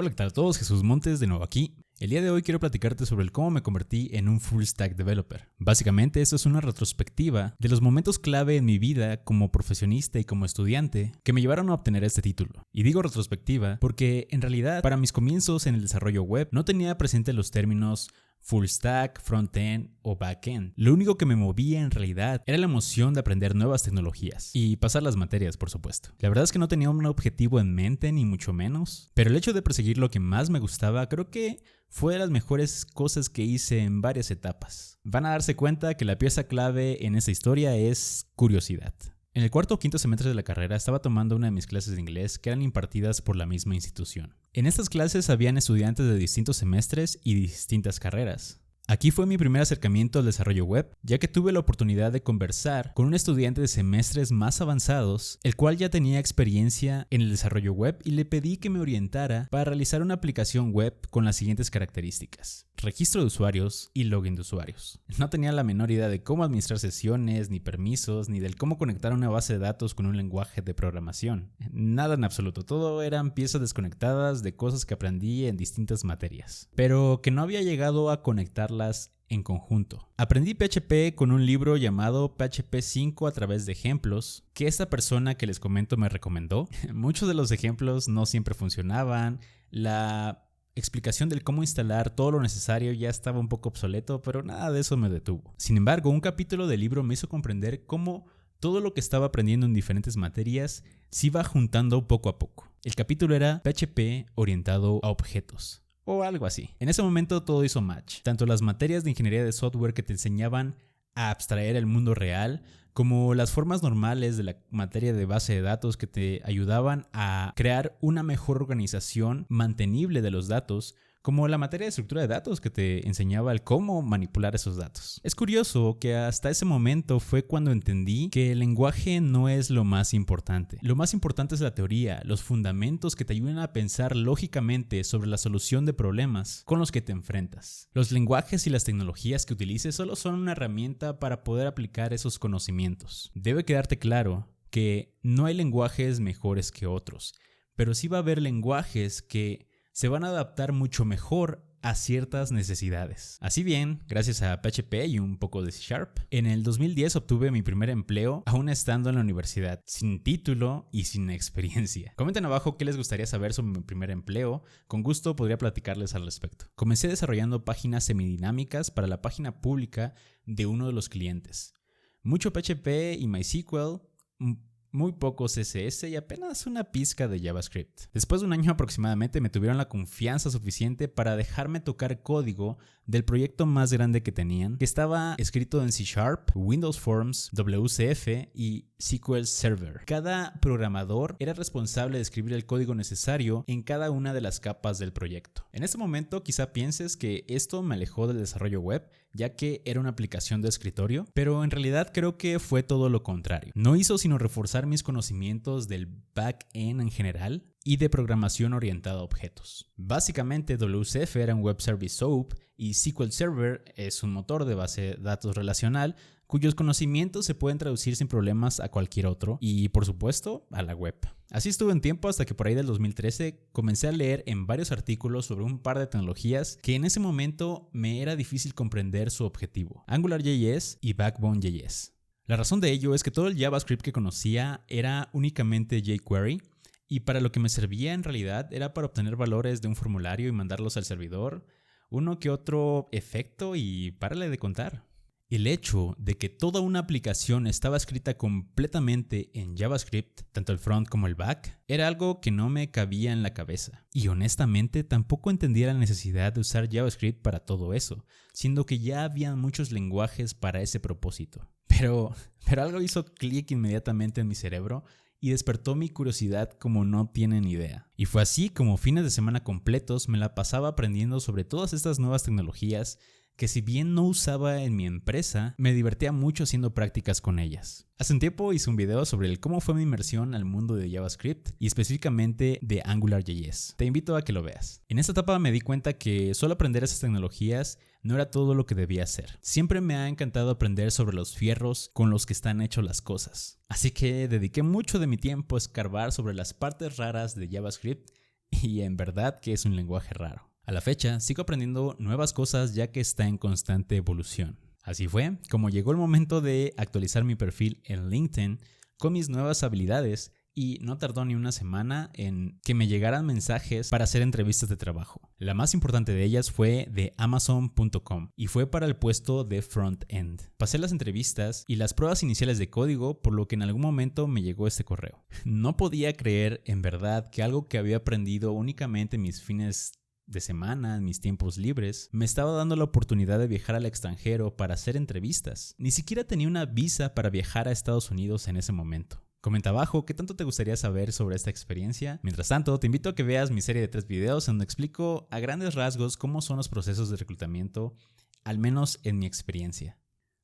Hola, ¿qué tal a todos? Jesús Montes de nuevo aquí. El día de hoy quiero platicarte sobre el cómo me convertí en un full stack developer. Básicamente esto es una retrospectiva de los momentos clave en mi vida como profesionista y como estudiante que me llevaron a obtener este título. Y digo retrospectiva porque en realidad para mis comienzos en el desarrollo web no tenía presente los términos full stack, front-end o back-end. Lo único que me movía en realidad era la emoción de aprender nuevas tecnologías y pasar las materias, por supuesto. La verdad es que no tenía un objetivo en mente, ni mucho menos, pero el hecho de perseguir lo que más me gustaba creo que fue de las mejores cosas que hice en varias etapas. Van a darse cuenta que la pieza clave en esta historia es curiosidad. En el cuarto o quinto semestre de la carrera estaba tomando una de mis clases de inglés que eran impartidas por la misma institución. En estas clases habían estudiantes de distintos semestres y distintas carreras. Aquí fue mi primer acercamiento al desarrollo web, ya que tuve la oportunidad de conversar con un estudiante de semestres más avanzados, el cual ya tenía experiencia en el desarrollo web y le pedí que me orientara para realizar una aplicación web con las siguientes características: registro de usuarios y login de usuarios. No tenía la menor idea de cómo administrar sesiones, ni permisos, ni del cómo conectar una base de datos con un lenguaje de programación. Nada en absoluto, todo eran piezas desconectadas de cosas que aprendí en distintas materias, pero que no había llegado a conectarlas en conjunto. Aprendí PHP con un libro llamado PHP 5 a través de ejemplos que esta persona que les comento me recomendó. Muchos de los ejemplos no siempre funcionaban, la explicación del cómo instalar todo lo necesario ya estaba un poco obsoleto, pero nada de eso me detuvo. Sin embargo, un capítulo del libro me hizo comprender cómo todo lo que estaba aprendiendo en diferentes materias se iba juntando poco a poco. El capítulo era PHP orientado a objetos, o algo así. En ese momento todo hizo match. Tanto las materias de ingeniería de software que te enseñaban a abstraer el mundo real, como las formas normales de la materia de base de datos que te ayudaban a crear una mejor organización mantenible de los datos, como la materia de estructura de datos que te enseñaba el cómo manipular esos datos. Es curioso que hasta ese momento fue cuando entendí que el lenguaje no es lo más importante. Lo más importante es la teoría, los fundamentos que te ayudan a pensar lógicamente sobre la solución de problemas con los que te enfrentas. Los lenguajes y las tecnologías que utilices solo son una herramienta para poder aplicar esos conocimientos. Debe quedarte claro que no hay lenguajes mejores que otros, pero sí va a haber lenguajes que se van a adaptar mucho mejor a ciertas necesidades. Así bien, gracias a PHP y un poco de C#, en el 2010 obtuve mi primer empleo aún estando en la universidad, sin título y sin experiencia. Comenten abajo qué les gustaría saber sobre mi primer empleo, con gusto podría platicarles al respecto. Comencé desarrollando páginas semidinámicas para la página pública de uno de los clientes. Mucho PHP y MySQL, muy poco CSS y apenas una pizca de JavaScript. Después de un año aproximadamente me tuvieron la confianza suficiente para dejarme tocar código del proyecto más grande que tenían, que estaba escrito en C#, Windows Forms, WCF y SQL Server. Cada programador era responsable de escribir el código necesario en cada una de las capas del proyecto. En este momento quizá pienses que esto me alejó del desarrollo web, ya que era una aplicación de escritorio, pero en realidad creo que fue todo lo contrario. No hizo sino reforzar mis conocimientos del back-end en general y de programación orientada a objetos. Básicamente WCF era un Web Service SOAP y SQL Server es un motor de base de datos relacional cuyos conocimientos se pueden traducir sin problemas a cualquier otro y, por supuesto, a la web. Así estuve en tiempo hasta que por ahí del 2013 comencé a leer en varios artículos sobre un par de tecnologías que en ese momento me era difícil comprender su objetivo: AngularJS y Backbone.js. La razón de ello es que todo el JavaScript que conocía era únicamente jQuery y para lo que me servía en realidad era para obtener valores de un formulario y mandarlos al servidor, uno que otro efecto y párale de contar. El hecho de que toda una aplicación estaba escrita completamente en JavaScript, tanto el front como el back, era algo que no me cabía en la cabeza. Y honestamente tampoco entendía la necesidad de usar JavaScript para todo eso, siendo que ya había muchos lenguajes para ese propósito. Pero algo hizo clic inmediatamente en mi cerebro y despertó mi curiosidad como no tienen idea. Y fue así como fines de semana completos me la pasaba aprendiendo sobre todas estas nuevas tecnologías que, si bien no usaba en mi empresa, me divertía mucho haciendo prácticas con ellas. Hace un tiempo hice un video sobre el cómo fue mi inmersión al mundo de JavaScript y específicamente de AngularJS. Te invito a que lo veas. En esta etapa me di cuenta que solo aprender esas tecnologías no era todo lo que debía hacer. Siempre me ha encantado aprender sobre los fierros con los que están hechas las cosas. Así que dediqué mucho de mi tiempo a escarbar sobre las partes raras de JavaScript y en verdad que es un lenguaje raro. A la fecha, sigo aprendiendo nuevas cosas ya que está en constante evolución. Así fue como llegó el momento de actualizar mi perfil en LinkedIn con mis nuevas habilidades y no tardó ni una semana en que me llegaran mensajes para hacer entrevistas de trabajo. La más importante de ellas fue de Amazon.com y fue para el puesto de front-end. Pasé las entrevistas y las pruebas iniciales de código, por lo que en algún momento me llegó este correo. No podía creer en verdad que algo que había aprendido únicamente en mis fines de semana, en mis tiempos libres, me estaba dando la oportunidad de viajar al extranjero para hacer entrevistas. Ni siquiera tenía una visa para viajar a Estados Unidos en ese momento. Comenta abajo qué tanto te gustaría saber sobre esta experiencia. Mientras tanto, te invito a que veas mi serie de 3 videos en donde explico a grandes rasgos cómo son los procesos de reclutamiento, al menos en mi experiencia.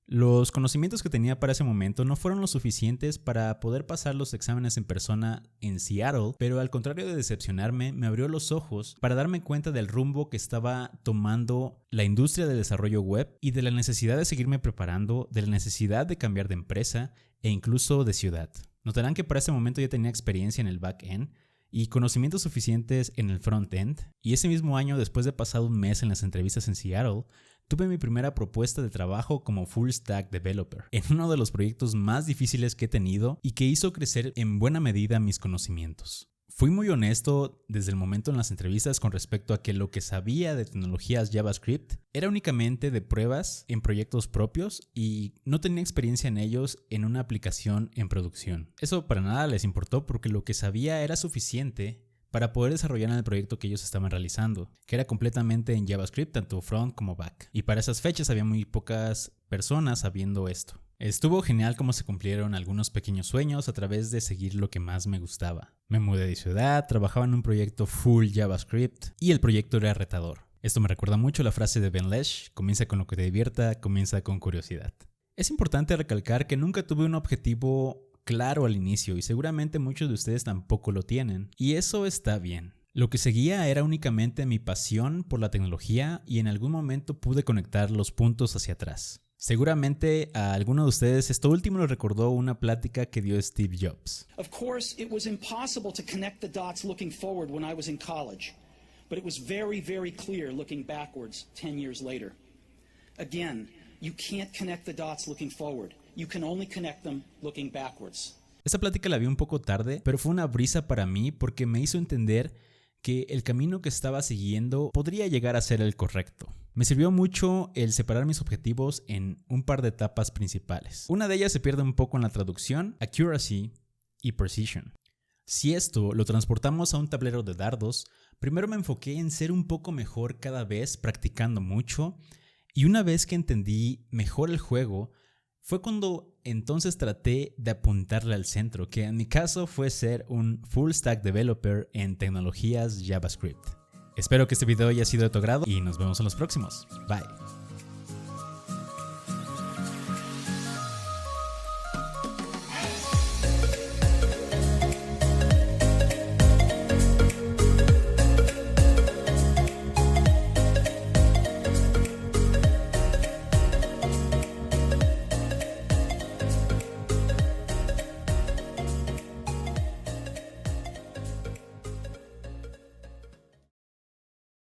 Los conocimientos que tenía para ese momento no fueron lo suficientes para poder pasar los exámenes en persona en Seattle, pero al contrario de decepcionarme, me abrió los ojos para darme cuenta del rumbo que estaba tomando la industria del desarrollo web y de la necesidad de seguirme preparando, de la necesidad de cambiar de empresa e incluso de ciudad. Notarán que para ese momento ya tenía experiencia en el back-end y conocimientos suficientes en el front-end, y ese mismo año, después de pasado un mes en las entrevistas en Seattle, tuve mi primera propuesta de trabajo como Full Stack Developer, en uno de los proyectos más difíciles que he tenido y que hizo crecer en buena medida mis conocimientos. Fui muy honesto desde el momento en las entrevistas con respecto a que lo que sabía de tecnologías JavaScript era únicamente de pruebas en proyectos propios y no tenía experiencia en ellos en una aplicación en producción. Eso para nada les importó porque lo que sabía era suficiente para poder desarrollar en el proyecto que ellos estaban realizando, que era completamente en JavaScript, tanto front como back. Y para esas fechas había muy pocas personas sabiendo esto. Estuvo genial cómo se cumplieron algunos pequeños sueños a través de seguir lo que más me gustaba. Me mudé de ciudad, trabajaba en un proyecto full JavaScript y el proyecto era retador. Esto me recuerda mucho la frase de Ben Lesh: comienza con lo que te divierta, comienza con curiosidad. Es importante recalcar que nunca tuve un objetivo claro al inicio y seguramente muchos de ustedes tampoco lo tienen, y eso está bien. Lo que seguía era únicamente mi pasión por la tecnología y en algún momento pude conectar los puntos hacia atrás. Seguramente a alguno de ustedes esto último le recordó una plática que dio Steve Jobs. Of course, it was impossible to connect the dots looking forward when I was in college, but it was very, very clear looking backwards 10 years later. Again, you can't connect the dots looking forward. You can only connect them looking backwards. Esta plática la vi un poco tarde, pero fue una brisa para mí porque me hizo entender que el camino que estaba siguiendo podría llegar a ser el correcto. Me sirvió mucho el separar mis objetivos en un par de etapas principales. Una de ellas se pierde un poco en la traducción: accuracy y precision. Si esto lo transportamos a un tablero de dardos, primero me enfoqué en ser un poco mejor cada vez practicando mucho, y una vez que entendí mejor el juego, fue cuando entonces traté de apuntarle al centro, que en mi caso fue ser un full stack developer en tecnologías JavaScript. Espero que este video haya sido de tu agrado y nos vemos en los próximos. Bye.